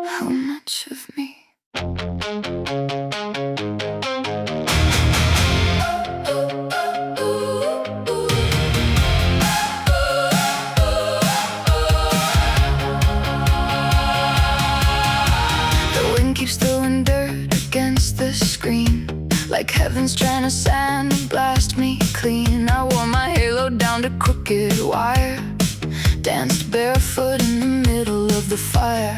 How much of me? The wind keeps throwing dirt against the screen, like heaven's trying to sandblast me clean. I wore my halo down to crooked wire, danced barefoot in the middle of the fire.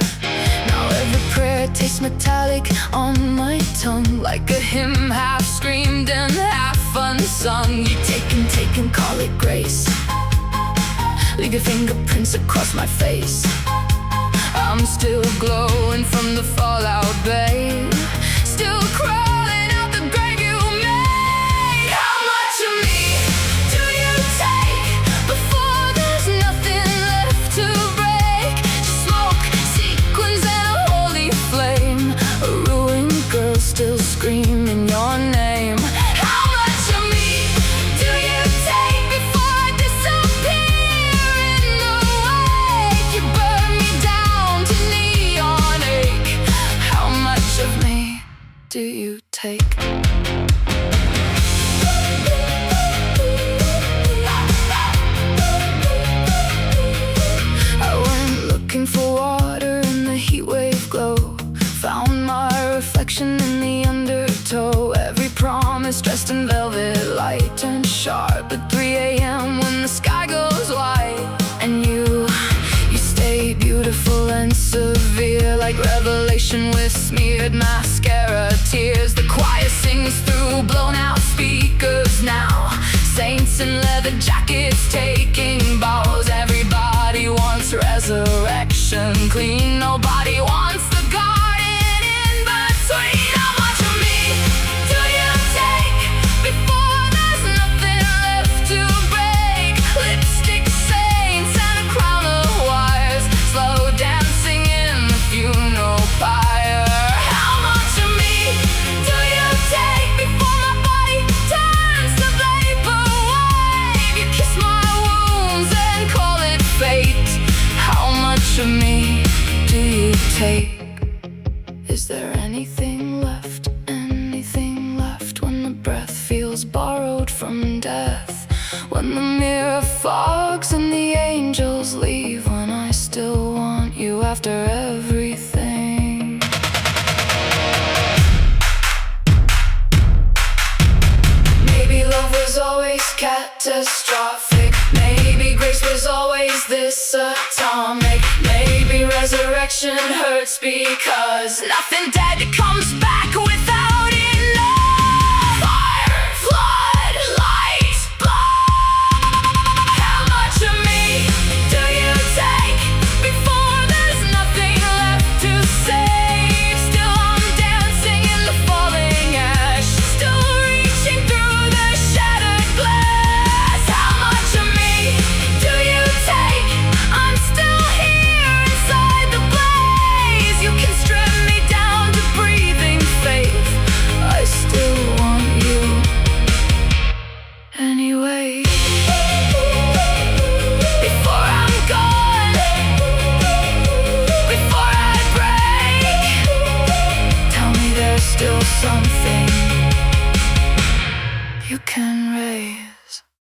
Now every prayer tastes metallic on my tongue, like a hymn half screamed and half unsung. You take and call it grace, leave your fingerprints across my face. I'm still glowing from the fallout, babe, still crawling out the grave you made. How much of me do you take before there's nothing left to break? Just smoke, sequins, and a holy flame, a ruined girl still screaming your name. How much of me do you take before I disappear in the wake? You burn me down to neon ache. How much of me do you take? I went looking for water in the heatwave glow, found my reflection in the undertow. Every promise dressed in velvet light turned sharp at 3 a.m. when the sky goes white. And you stay beautiful and severe, like revelation with smeared mascara tears. The choir sings through blown out speakers now, saints in leather jackets taking bows. Everybody wants resurrection clean, nobody wants the garden in between. How much of me do you take before there's nothing left to break? Lipstick saints and a crown of wires, slow dancing in the funeral pyre. How much of me do you take before my body turns to vaporwave? You kiss my wounds and call it fate. How much of me do you take? Is there anything left when the breath feels borrowed from death? When the mirror fogs and the angels leave, when I still want you after everything? Maybe love was always catastrophic, maybe grace was always this atomic. Maybe resurrection hurts because nothing dead comes back without enough fire, flood, light, blood. How much of me do you take before there's nothing left to save? Still I'm dancing in the falling ash, still reaching through the shattered glass. How much of me do you take? I'm still here inside the blaze. You can strip me down to breathing faith, I still want you anyway. Before I'm gone, before I break, tell me there's still something you can raise.